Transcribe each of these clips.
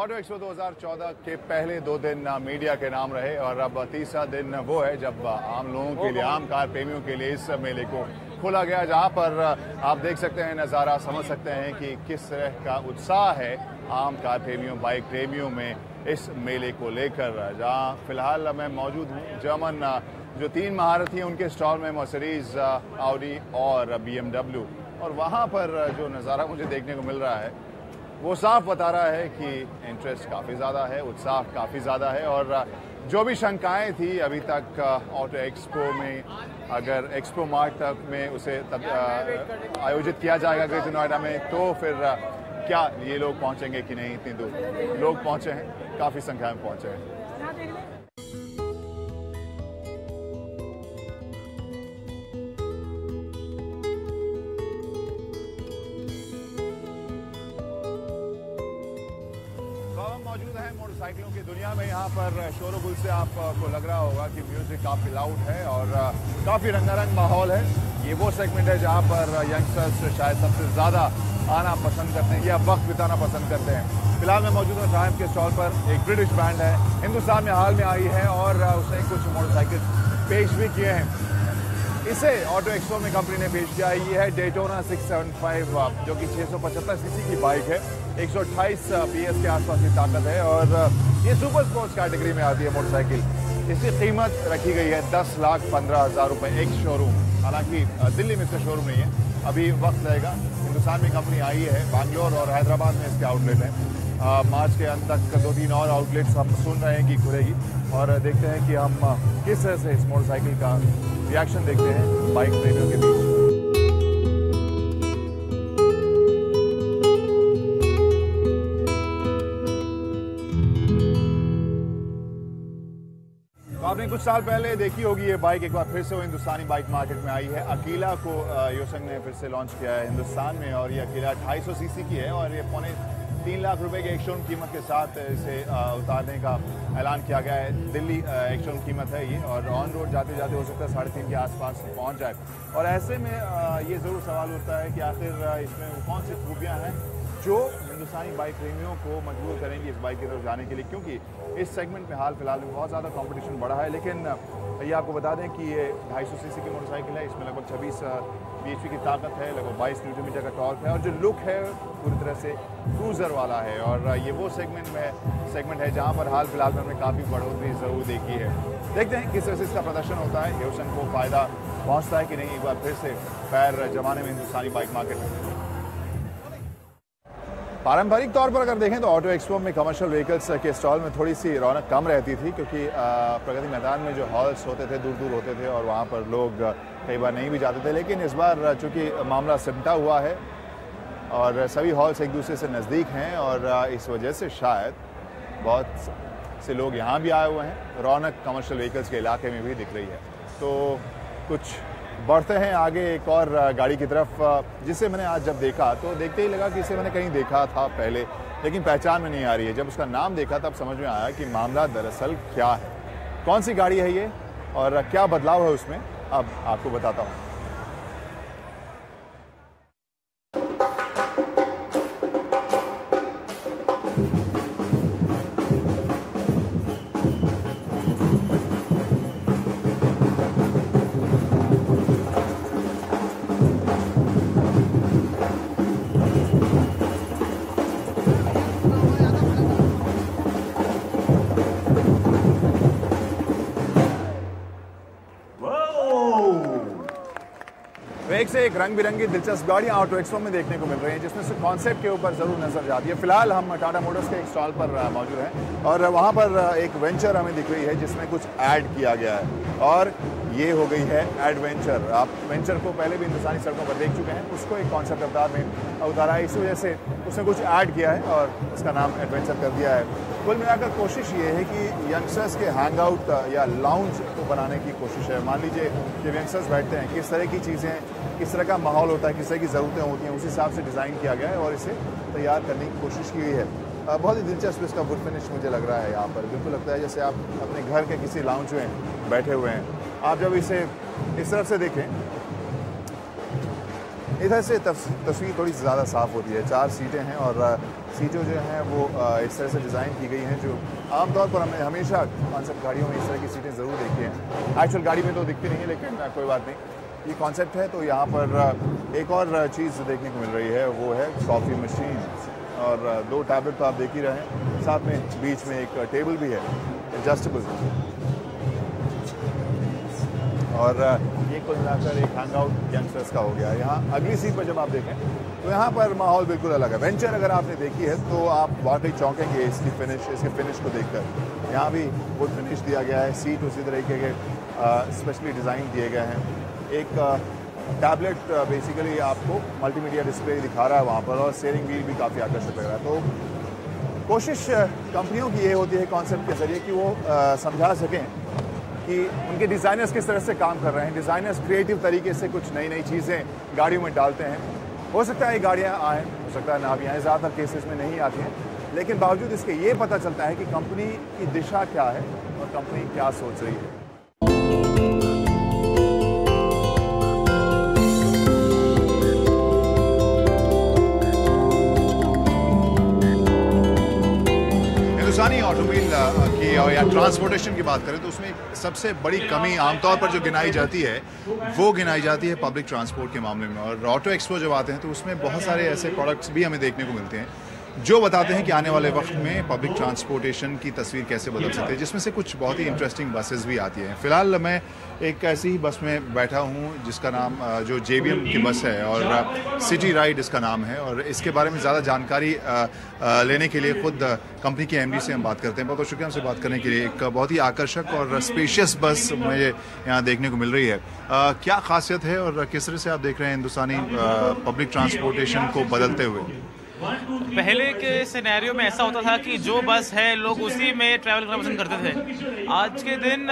Auto expo 2014 के पहले 2 दिन मीडिया के नाम रहे और अब तीसरा दिन वो है जब आम लोगों के लिए, आम कार प्रेमियों के लिए इस मेले को खोला गया, जहां पर आप देख सकते हैं, नज़ारा समझ सकते हैं कि किस तरह का उत्साह है आम कार प्रेमियों, बाइक प्रेमियों में इस मेले को लेकर। जहां फिलहाल मैं मौजूद हूँ जर्मन जो 3 महारथी हैं उनके स्टॉल में, मर्सिडीज, ऑडी और BMW, और वहाँ पर जो नज़ारा मुझे देखने को मिल रहा है वो साफ बता रहा है कि इंटरेस्ट काफ़ी ज़्यादा है, उत्साह काफ़ी ज़्यादा है। और जो भी शंकाएं थी अभी तक ऑटो एक्सपो में, अगर एक्सपो मार्ट तक में उसे आयोजित किया जाएगा ग्रेटर नोएडा में, तो फिर क्या ये लोग पहुंचेंगे कि नहीं। इतनी दूर लोग पहुंचे हैं, काफ़ी संख्या में पहुंचे हैं। मौजूद है मोटरसाइकिलों की दुनिया में। यहाँ पर शोरगुल से आपको लग रहा होगा कि म्यूजिक काफ़ी लाउड है और काफ़ी रंगारंग माहौल है। ये वो सेगमेंट है जहाँ पर यंगस्टर्स शायद सबसे ज़्यादा आना पसंद करते हैं या वक्त बिताना पसंद करते हैं। फिलहाल मैं मौजूद हूँ ट्रायम्फ के स्टॉल पर। एक ब्रिटिश ब्रांड है, हिंदुस्तान में हाल में आई है और उसने कुछ मोटरसाइकिल पेश भी किए हैं। इसे ऑटो एक्सपो में कंपनी ने पेश किया है। ये है डेटोना 675, जो कि 675 सीसी की बाइक है। 128 PS के आसपास की ताकत है और ये सुपर स्पोर्ट्स कैटेगरी में आती है मोटरसाइकिल। इसकी कीमत रखी गई है 10,15,000 रुपये एक शोरूम। हालांकि दिल्ली में इसका शोरूम नहीं है, अभी वक्त लगेगा। हिंदुस्तान में कंपनी आई है, बैंगलोर और हैदराबाद में इसके आउटलेट हैं। मार्च के अंत तक 2-3 और आउटलेट्स हम सुन रहे हैं कि खुलेगी और देखते हैं कि हम किस तरह से इस मोटरसाइकिल का रिएक्शन देखते हैं बाइक प्रेमियों के बीच। आपने कुछ साल पहले देखी होगी ये बाइक, एक बार फिर से वो हिंदुस्तानी बाइक मार्केट में आई है। अकीला को योसंग ने फिर से लॉन्च किया है हिंदुस्तान में और ये अकीला 250 सीसी की है और ये 3 लाख रुपए के एक शोरूम कीमत के साथ इसे उतारने का ऐलान किया गया है। दिल्ली एक शोरूम कीमत है ये और ऑन रोड जाते जाते हो सकता है 3.5 के आसपास पहुंच जाए। और ऐसे में ये ज़रूर सवाल उठता है कि आखिर इसमें वो कौन सी खूबियाँ हैं जो हिंदुस्तानी बाइक प्रेमियों को मजबूर करेंगी इस बाइक की तरफ जाने के लिए, क्योंकि इस सेगमेंट में हाल फिलहाल में बहुत ज़्यादा कंपटीशन बढ़ा है। लेकिन ये आपको बता दें कि ये 250 सीसी की मोटरसाइकिल है। इसमें लगभग 26 bhp की ताकत है, लगभग 22 न्यूटन का टॉर्क है और जो लुक है पूरी तरह से क्रूज़र वाला है। और ये वो सेगमेंट है जहाँ पर हाल फिलहाल में हमने काफ़ी बढ़ोतरी ज़रूर देखी है। देखते हैं किस तरह से इसका प्रदर्शन होता है, योसन को फ़ायदा पहुँचता है कि नहीं एक बार फिर से पैर जमाने में हिंदुस्तानी बाइक मार्केट में। पारंपरिक तौर पर अगर देखें तो ऑटो एक्सपो में कमर्शियल व्हीकल्स के स्टॉल में थोड़ी सी रौनक कम रहती थी, क्योंकि प्रगति मैदान में जो हॉल्स होते थे दूर दूर होते थे और वहाँ पर लोग कई बार नहीं भी जाते थे। लेकिन इस बार चूँकि मामला सिमटा हुआ है और सभी हॉल्स एक दूसरे से नज़दीक हैं और इस वजह से शायद बहुत से लोग यहाँ भी आए हुए हैं। रौनक कमर्शियल व्हीकल्स के इलाके में भी दिख रही है। तो कुछ बढ़ते हैं आगे एक और गाड़ी की तरफ, जिसे मैंने आज जब देखा तो देखते ही लगा कि इसे मैंने कहीं देखा था पहले, लेकिन पहचान में नहीं आ रही है। जब उसका नाम देखा तब समझ में आया कि मामला दरअसल क्या है, कौन सी गाड़ी है ये और क्या बदलाव है उसमें, अब आपको बताता हूँ। एक से एक रंग बिरंगी दिलचस्प गाड़ियां ऑटो एक्सपो में देखने को मिल रही हैं, जिसमें से कॉन्सेप्ट के ऊपर जरूर नजर जाती है। फिलहाल हम टाटा मोटर्स के एक स्टॉल पर मौजूद हैं और वहां पर एक वेंचर हमें दिख रही है जिसमें कुछ ऐड किया गया है और ये हो गई है एडवेंचर। आप वेंचर को पहले भी हिंदुस्तानी सड़कों पर देख चुके हैं, उसको एक कॉन्सेप्ट अवतार में उतारा है, इस वजह से उसने कुछ ऐड किया है और उसका नाम एडवेंचर कर दिया है। कुल मिलाकर कोशिश ये है कि यंगस्टर्स के हैंग आउट या लाउंज को बनाने की कोशिश है। मान लीजिए जब यंगस्टर्स बैठते हैं, किस तरह की चीज़ें, किस तरह का माहौल होता है, किस तरह की ज़रूरतें होती हैं, उस हिसाब से डिज़ाइन किया गया है और इसे तैयार करने की कोशिश की गई है। बहुत ही दिलचस्प इसका वुड फिनिश मुझे लग रहा है। यहाँ पर बिल्कुल लगता है जैसे आप अपने घर के किसी लाउंज में बैठे हुए हैं। आप जब इसे इस तरफ से देखें इधर से तस्वीर थोड़ी ज़्यादा साफ़ होती है। 4 सीटें हैं और सीटें जो हैं वो इस तरह से डिज़ाइन की गई हैं जो आमतौर पर हमने हमेशा कॉन्सेप्ट गाड़ियों में इस तरह की सीटें ज़रूर देखी हैं। एक्चुअल गाड़ी में तो दिखती नहीं है, लेकिन कोई बात नहीं, ये कॉन्सेप्ट है। तो यहाँ पर एक और चीज़ देखने को मिल रही है, वो है कॉफ़ी मशीन और 2 टैबलेट तो आप देख ही रहे हैं, साथ में बीच में एक टेबल भी है एडजस्टेबल। और ये कुल मिलाकर एक हैंग आउट यंगस्टर्स का हो गया। यहाँ अगली सीट पर जब आप देखें तो यहाँ पर माहौल बिल्कुल अलग है। वेंचर अगर आपने देखी है तो आप वाकई चौंकेंगे इसके फिनिश को देखकर। यहाँ भी वुड फिनिश दिया गया है, सीट उसी तरीके के स्पेशली डिज़ाइन दिए गए हैं। एक टैबलेट बेसिकली आपको मल्टीमीडिया डिस्प्ले दिखा रहा है वहाँ पर, और स्टीयरिंग व्हील भी काफ़ी आकर्षक लग रहा है। तो कोशिश कंपनियों की ये होती है कॉन्सेप्ट के ज़रिए कि वो समझा सकें कि उनके डिज़ाइनर्स किस तरह से काम कर रहे हैं। डिज़ाइनर्स क्रिएटिव तरीके से कुछ नई नई चीज़ें गाड़ियों में डालते हैं। हो सकता है ये गाड़ियाँ आएँ, हो सकता है ना भी आएँ, ज़्यादातर केसेस में नहीं आती हैं, लेकिन बावजूद इसके ये पता चलता है कि कंपनी की दिशा क्या है और कंपनी क्या सोच रही है। हिंदुस्तानी ऑटोमोबाइल की या ट्रांसपोर्टेशन की बात करें तो उसमें सबसे बड़ी कमी आमतौर पर जो गिनाई जाती है वो गिनाई जाती है पब्लिक ट्रांसपोर्ट के मामले में। और ऑटो एक्सपो जब आते हैं तो उसमें बहुत सारे ऐसे प्रोडक्ट्स भी हमें देखने को मिलते हैं जो बताते हैं कि आने वाले वक्त में पब्लिक ट्रांसपोर्टेशन की तस्वीर कैसे बदल सकती है, जिसमें से कुछ बहुत ही इंटरेस्टिंग बसेस भी आती हैं। फ़िलहाल मैं एक ऐसी ही बस में बैठा हूँ जिसका नाम जो JBM की बस है और सिटी राइड इसका नाम है, और इसके बारे में ज़्यादा जानकारी लेने के लिए ख़ुद कंपनी के MD से हम बात करते हैं। बहुत बहुत शुक्रिया हमसे बात करने के लिए। एक बहुत ही आकर्षक और स्पेशियस बस मुझे यहाँ देखने को मिल रही है। क्या खासियत है और किस तरह से आप देख रहे हैं हिंदुस्तानी पब्लिक ट्रांसपोर्टेशन को बदलते हुए? पहले के सिनेरियो में ऐसा होता था कि जो बस है लोग उसी में ट्रैवल करना पसंद करते थे। आज के दिन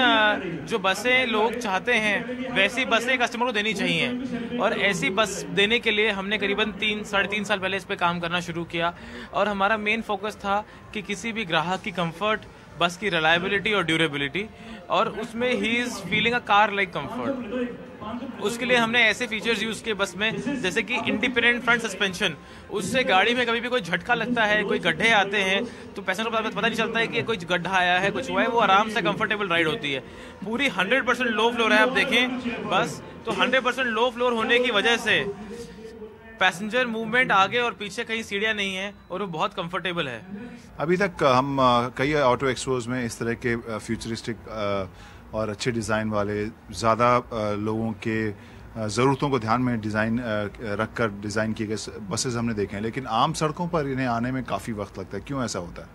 जो बसें लोग चाहते हैं वैसी बसें कस्टमर को देनी चाहिए, और ऐसी बस देने के लिए हमने करीबन 3-3.5 साल पहले इस पे काम करना शुरू किया। और हमारा मेन फोकस था कि किसी भी ग्राहक की कंफर्ट, बस की रिलायबिलिटी और ड्यूरेबिलिटी, और उसमें he is feeling a car like comfort. उसके लिए हमने ऐसे फीचर्स यूज़ किए बस में, जैसे कि इंडिपेंडेंट फ्रंट सस्पेंशन। उससे गाड़ी में कभी भी कोई झटका लगता है, कोई गड्ढे आते हैं तो पैसेंजर को पता नहीं चलता है कि कोई गड्ढा आया है, कुछ हुआ है, वो आराम से कंफर्टेबल राइड होती है। पूरी 100% लो फ्लोर है, आप देखें बस, तो 100% लो फ्लोर होने की वजह से पैसेंजर मूवमेंट आगे और पीछे कहीं सीढ़ियाँ नहीं है और वो बहुत कंफर्टेबल है। अभी तक हम कई ऑटो एक्सपोज में इस तरह के फ्यूचरिस्टिक और अच्छे डिज़ाइन वाले ज़्यादा लोगों के ज़रूरतों को ध्यान में रखकर डिज़ाइन किए गए बसेस हमने देखे हैं, लेकिन आम सड़कों पर इन्हें आने में काफ़ी वक्त लगता है। क्यों ऐसा होता है?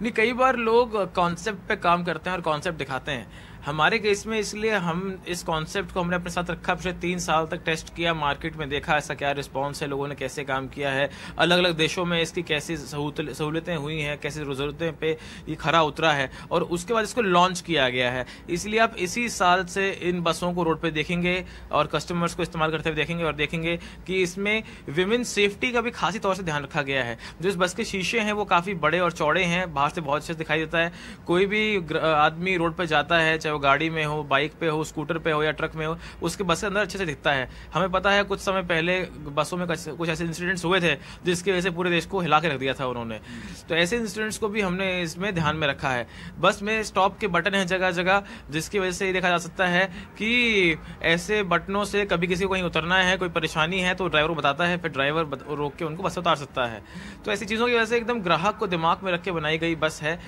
नहीं, कई बार लोग कॉन्सेप्ट पे काम करते हैं और कॉन्सेप्ट दिखाते हैं। हमारे केस में इसलिए हम इस कॉन्सेप्ट को हमने अपने साथ रखा, पिछले 3 साल तक टेस्ट किया, मार्केट में देखा ऐसा क्या रिस्पांस है, लोगों ने कैसे काम किया है, अलग अलग देशों में इसकी कैसी सहूलतें हुई हैं, कैसे ज़रूरतें पे ये खरा उतरा है, और उसके बाद इसको लॉन्च किया गया है। इसलिए आप इसी साल से इन बसों को रोड पे देखेंगे और कस्टमर्स को इस्तेमाल करते हुए देखेंगे, और देखेंगे कि इसमें विमेन सेफ्टी का भी खासी तौर से ध्यान रखा गया है। जो इस बस के शीशे हैं वो काफ़ी बड़े और चौड़े हैं, बाहर से बहुत अच्छे से दिखाई देता है। कोई भी आदमी रोड पर जाता है, चाहे वो गाड़ी में हो, बाइक पे हो, स्कूटर पे हो या ट्रक में हो, उसके बस के अंदर अच्छे से दिखता है। हमें पता है कुछ समय पहले बसों में कुछ ऐसे इंसिडेंट्स हुए थे जिसकी वजह से पूरे देश को हिला के रख दिया था उन्होंने। तो ऐसे इंसिडेंट्स को भी हमने इसमें ध्यान में रखा है। बस में स्टॉप के बटन है जगह जगह, जिसकी वजह से ये देखा जा सकता है कि ऐसे बटनों से कभी किसी को कहीं उतरना है, कोई परेशानी है तो ड्राइवर को बताता है, फिर ड्राइवर रोक के उनको बस उतार सकता है। तो ऐसी चीज़ों की वजह से एकदम ग्राहक को दिमाग में रख के बनाई गई बस है।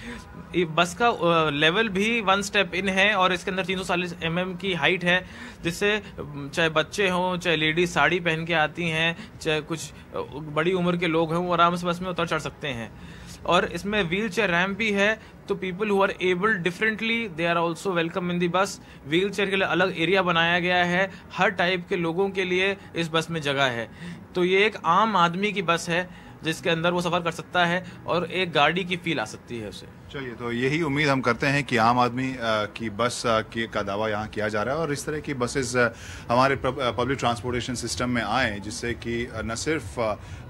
बस का लेवल भी 1 स्टेप इन है और इसके अंदर 340 mm की हाइट है, जिससे चाहे बच्चे हों, चाहे लेडीज साड़ी पहन के आती हैं, चाहे कुछ बड़ी उम्र के लोग हैं, वो आराम से बस में उतर चढ़ सकते हैं। और इसमें व्हील चेयर रैम्प भी है, तो people who are able differently they are also welcome in the bus. Wheel chair के लिए अलग एरिया बनाया गया है, हर टाइप के लोगों के लिए इस बस में जगह है। तो ये एक आम आदमी की बस है, जिसके अंदर वो सफ़र कर सकता है और एक गाड़ी की फील आ सकती है उसे। चलिए, तो यही उम्मीद हम करते हैं कि आम आदमी की बस का दावा यहाँ किया जा रहा है और इस तरह की बसेस हमारे पब्लिक ट्रांसपोर्टेशन सिस्टम में आएँ, जिससे कि न सिर्फ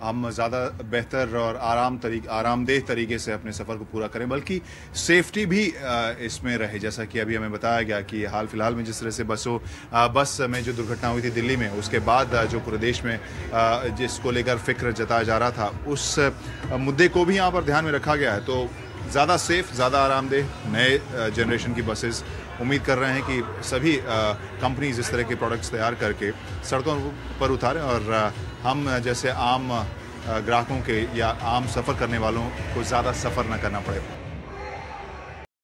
हम ज़्यादा बेहतर और आरामदेह तरीके से अपने सफ़र को पूरा करें, बल्कि सेफ्टी भी इसमें रहे। जैसा कि अभी हमें बताया गया कि हाल फिलहाल में जिस तरह से बस में जो दुर्घटना हुई थी दिल्ली में, उसके बाद जो पूरे देश में जिसको लेकर फिक्र जताया जा रहा था, उस मुद्दे को भी यहाँ पर ध्यान में रखा गया है। तो ज़्यादा सेफ, ज़्यादा आरामदेह नए जनरेशन की बसेस उम्मीद कर रहे हैं कि सभी कंपनीज इस तरह के प्रोडक्ट्स तैयार करके सड़कों पर उतारें और हम जैसे आम ग्राहकों के या आम सफ़र करने वालों को ज़्यादा सफ़र न करना पड़े।